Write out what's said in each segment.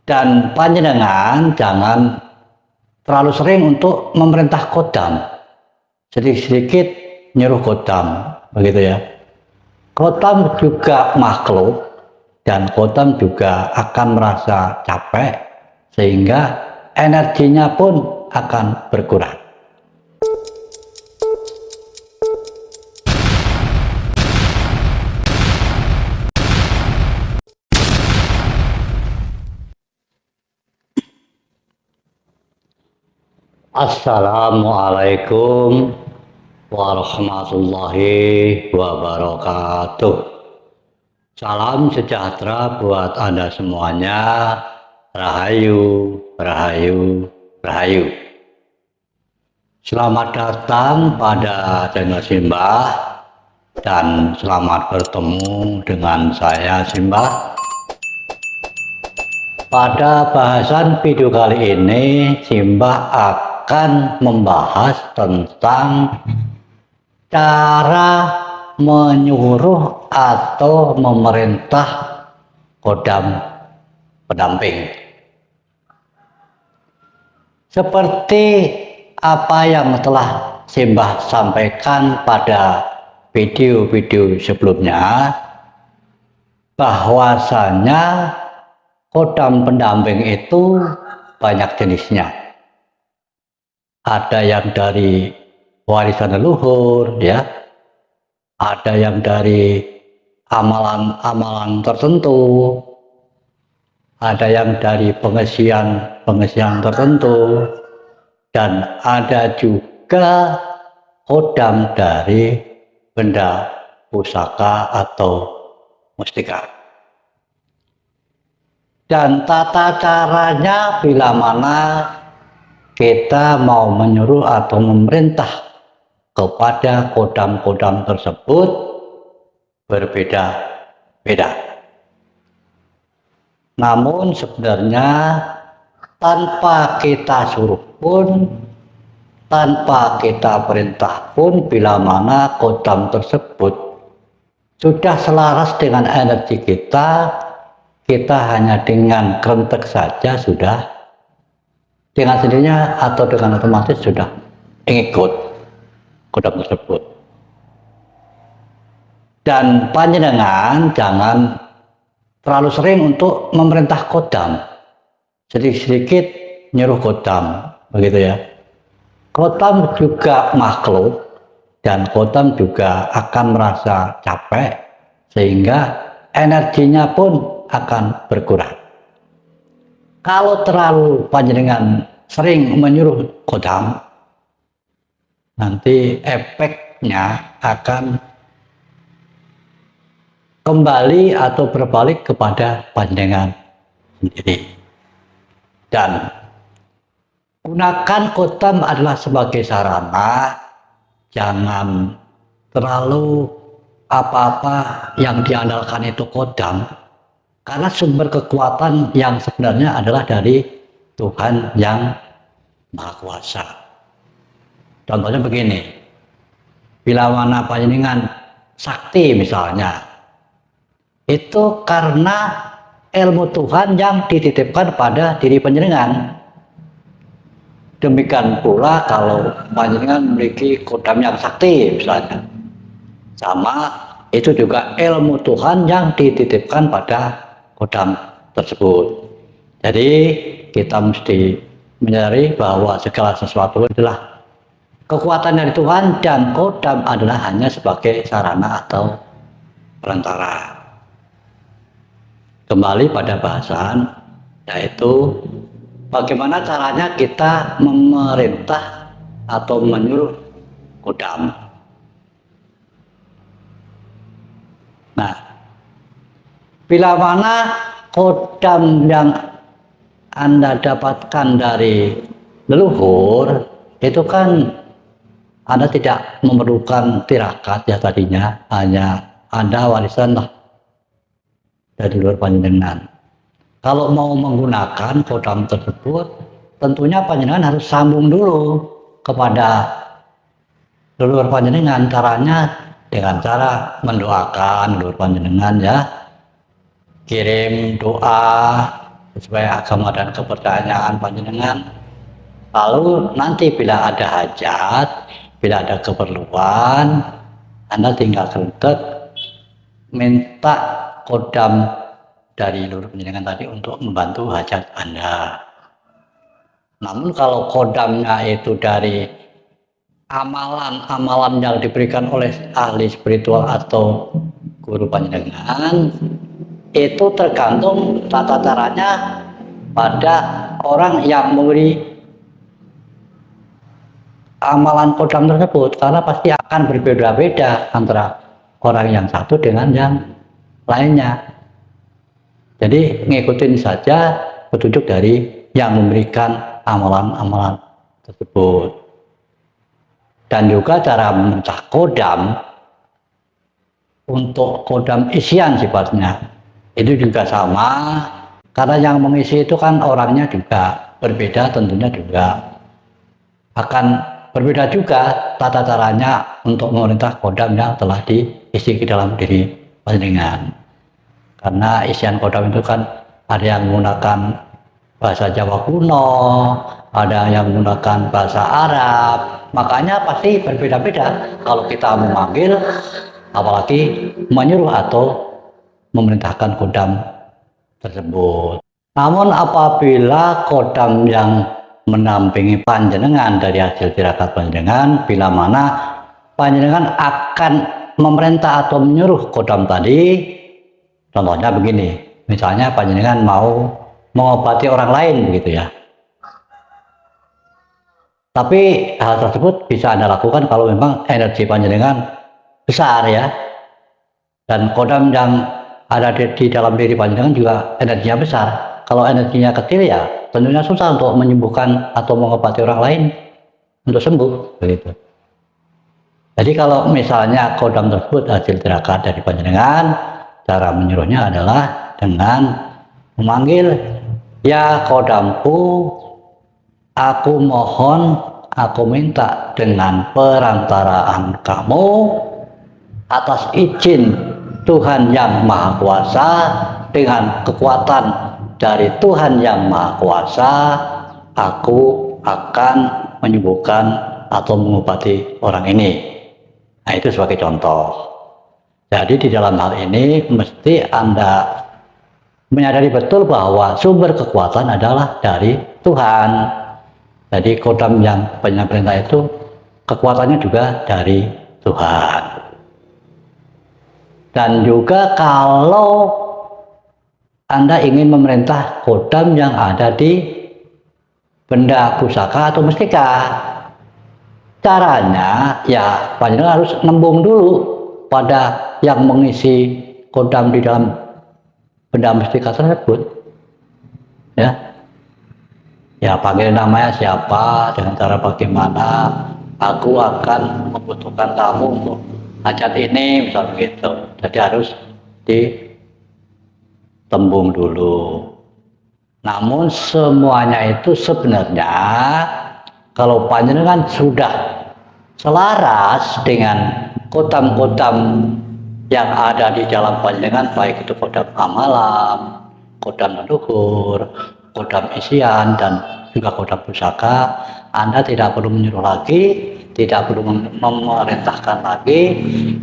Dan panjenengan jangan terlalu sering untuk memerintah kodam. Sedikit-sedikit nyuruh kodam, begitu ya. Kodam juga makhluk dan kodam juga akan merasa capek sehingga energinya pun akan berkurang. Assalamualaikum warahmatullahi wabarakatuh. Salam sejahtera buat Anda semuanya. Rahayu, rahayu, rahayu. Selamat datang pada channel Simbah dan selamat bertemu dengan saya Simbah. Pada bahasan video kali ini Simbah akan membahas tentang cara menyuruh atau memerintah kodam pendamping. Seperti apa yang telah Simbah sampaikan pada video-video sebelumnya, bahwasanya kodam pendamping itu banyak jenisnya. Ada yang dari warisan leluhur, ya. Ada yang dari amalan-amalan tertentu. Ada yang dari pengesian tertentu. Dan ada juga kodam dari benda pusaka atau mustika. Dan tata caranya bila mana kita mau menyuruh atau memerintah kepada kodam-kodam tersebut berbeda-beda. Namun sebenarnya tanpa kita suruh pun, tanpa kita perintah pun, bila mana kodam tersebut sudah selaras dengan energi kita hanya dengan kerentek saja sudah dengan sendirinya atau dengan otomatis sudah mengikut kodam tersebut. Dan panjenengan jangan terlalu sering untuk memerintah kodam. Sedikit-sedikit nyuruh kodam, begitu ya. Kodam juga makhluk dan kodam juga akan merasa capek sehingga energinya pun akan berkurang. Kalau terlalu panjenengan sering menyuruh kodam, nanti efeknya akan kembali atau berbalik kepada panjenengan sendiri. Dan gunakan kodam adalah sebagai sarana, jangan terlalu apa-apa yang diandalkan itu kodam. Karena sumber kekuatan yang sebenarnya adalah dari Tuhan yang Maha Kuasa. Contohnya begini, bila mana panjenengan sakti misalnya, itu karena ilmu Tuhan yang dititipkan pada diri panjenengan. Demikian pula kalau panjenengan memiliki kodam yang sakti misalnya, sama itu juga ilmu Tuhan yang dititipkan pada kodam tersebut. Jadi kita mesti menyadari bahwa segala sesuatu adalah kekuatan dari Tuhan dan kodam adalah hanya sebagai sarana atau perantara. Kembali pada bahasan, yaitu bagaimana caranya kita memerintah atau menyuruh kodam. Nah, bila mana kodam yang Anda dapatkan dari leluhur, itu kan Anda tidak memerlukan tirakat ya tadinya, hanya Anda warisan lah dari luar panjenengan. Kalau mau menggunakan kodam tersebut, tentunya panjenengan harus sambung dulu kepada leluhur panjenengan. Caranya dengan cara mendoakan leluhur panjenengan ya, kirim doa sesuai agama dan kepercayaan panjenengan. Lalu nanti bila ada hajat, bila ada keperluan, Anda tinggal kentet minta kodam dari leluhur panjenengan tadi untuk membantu hajat Anda. Namun kalau kodamnya itu dari amalan-amalan yang diberikan oleh ahli spiritual atau guru panjenengan, itu tergantung tata caranya pada orang yang memberi amalan kodam tersebut, karena pasti akan berbeda-beda antara orang yang satu dengan yang lainnya. Jadi ngikutin saja petunjuk dari yang memberikan amalan-amalan tersebut. Dan juga cara memecah kodam, untuk kodam isian sifatnya itu juga sama, karena yang mengisi itu kan orangnya juga berbeda, tentunya juga akan berbeda juga tata caranya untuk memerintah kodam yang telah diisi ke dalam diri panjenengan. Karena isian kodam itu kan ada yang menggunakan bahasa Jawa kuno, ada yang menggunakan bahasa Arab, makanya pasti berbeda-beda kalau kita memanggil, apalagi menyuruh atau memerintahkan kodam tersebut. Namun apabila kodam yang menampingi panjenengan dari hasil tirakat panjenengan, bila mana panjenengan akan memerintah atau menyuruh kodam tadi, contohnya begini, misalnya panjenengan mau mengobati orang lain begitu ya, tapi hal tersebut bisa Anda lakukan kalau memang energi panjenengan besar ya, dan kodam yang ada di dalam diri panjenengan juga energinya besar. Kalau energinya kecil ya tentunya susah untuk menyembuhkan atau mengobati orang lain untuk sembuh begitu. Jadi kalau misalnya kodam tersebut hasil tirakat dari panjenengan, cara menyuruhnya adalah dengan memanggil, ya kodamku, aku mohon, aku minta dengan perantaraan kamu, atas izin Tuhan yang Maha Kuasa, dengan kekuatan dari Tuhan yang Maha Kuasa, aku akan menyembuhkan atau mengobati orang ini. Nah, itu sebagai contoh. Jadi di dalam hal ini mesti Anda menyadari betul bahwa sumber kekuatan adalah dari Tuhan. Jadi kodam yang perintah itu kekuatannya juga dari Tuhan. Dan juga kalau Anda ingin memerintah kodam yang ada di benda pusaka atau mustika, caranya ya panjenengan harus nembung dulu pada yang mengisi kodam di dalam benda mustika tersebut, ya panggil namanya siapa, dengan cara bagaimana, aku akan membutuhkan kamu untuk hajat ini, misal begitu. Jadi harus ditembung dulu. Namun semuanya itu sebenarnya kalau panjenengan sudah selaras dengan kodam-kodam yang ada di dalam panjenengan, baik itu kodam amalan, kodam leluhur, kodam isian, dan juga kodam pusaka, Anda tidak perlu menyuruh lagi, tidak perlu memerintahkan lagi.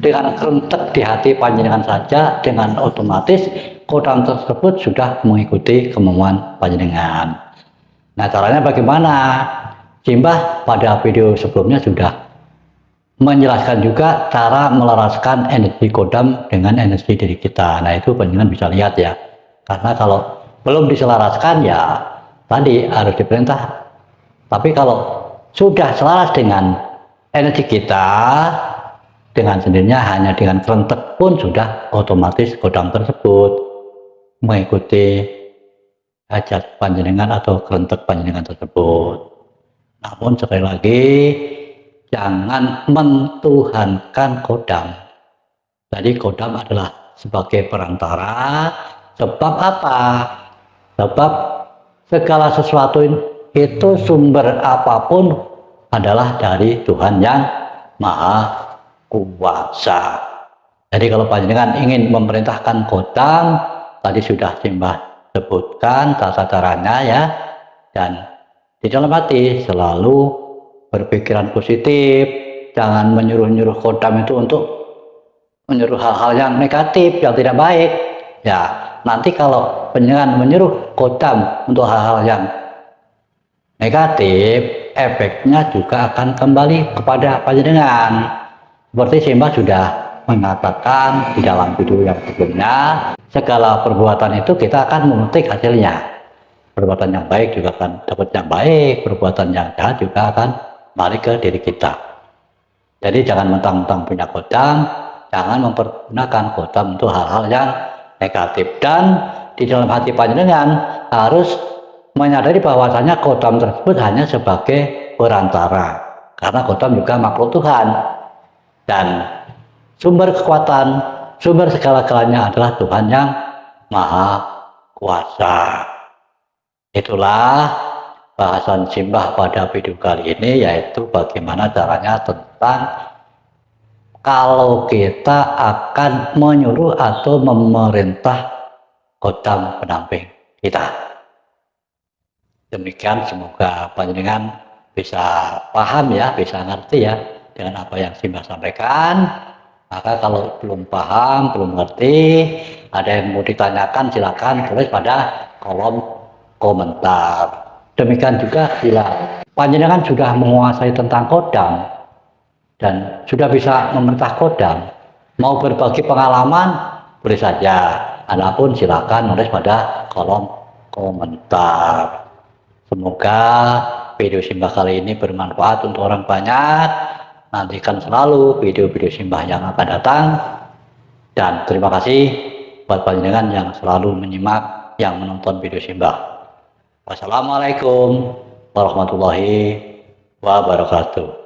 Dengan kerentek di hati panjenengan saja, dengan otomatis kodam tersebut sudah mengikuti kemauan panjenengan. Nah, caranya bagaimana? Simbah pada video sebelumnya sudah menjelaskan juga cara melaraskan energi kodam dengan energi diri kita. Nah, itu panjenengan bisa lihat ya. Karena kalau belum diselaraskan ya tadi harus diperintah. Tapi kalau sudah selaras dengan energi kita, dengan sendirinya hanya dengan kerentek pun sudah otomatis kodam tersebut mengikuti hajat panjenengan atau kerentek panjenengan tersebut. Namun sekali lagi, jangan mentuhankan kodam. Jadi kodam adalah sebagai perantara. Sebab apa? Sebab segala sesuatu itu sumber apapun adalah dari Tuhan yang Maha Kuasa. Jadi kalau panjenengan ingin memerintahkan kodam, tadi sudah simbah sebutkan tata caranya ya, dan di dalam hati selalu berpikiran positif, jangan menyuruh-nyuruh kodam itu untuk menyuruh hal-hal yang negatif, yang tidak baik. Ya, nanti kalau panjenengan menyuruh kodam untuk hal-hal yang negatif, efeknya juga akan kembali kepada panjenengan. Seperti Simbah sudah mengatakan di dalam video yang sebelumnya, segala perbuatan itu kita akan memetik hasilnya. Perbuatan yang baik juga akan dapat yang baik, perbuatan yang jahat juga akan balik ke diri kita. Jadi jangan mentang-mentang punya kodam, jangan mempergunakan kodam untuk hal-hal yang negatif. Dan di dalam hati panjenengan harus menyadari bahwasanya kodam tersebut hanya sebagai perantara, karena kodam juga makhluk Tuhan, dan sumber kekuatan, sumber segala-galanya adalah Tuhan yang Maha Kuasa. Itulah bahasan Simbah pada video kali ini, yaitu bagaimana caranya tentang kalau kita akan menyuruh atau memerintah kodam pendamping kita. Demikian, semoga panjenengan bisa paham ya, bisa ngerti ya dengan apa yang Simbah sampaikan. Maka kalau belum paham, belum ngerti, ada yang mau ditanyakan, silakan tulis pada kolom komentar. Demikian juga bila panjenengan sudah menguasai tentang kodam dan sudah bisa memerintah kodam, mau berbagi pengalaman boleh saja, adapun silakan nulis pada kolom komentar. Semoga video Simbah kali ini bermanfaat untuk orang banyak. Nantikan selalu video-video Simbah yang akan datang, dan terima kasih buat panjenengan yang selalu menyimak, yang menonton video Simbah. Wassalamualaikum warahmatullahi wabarakatuh.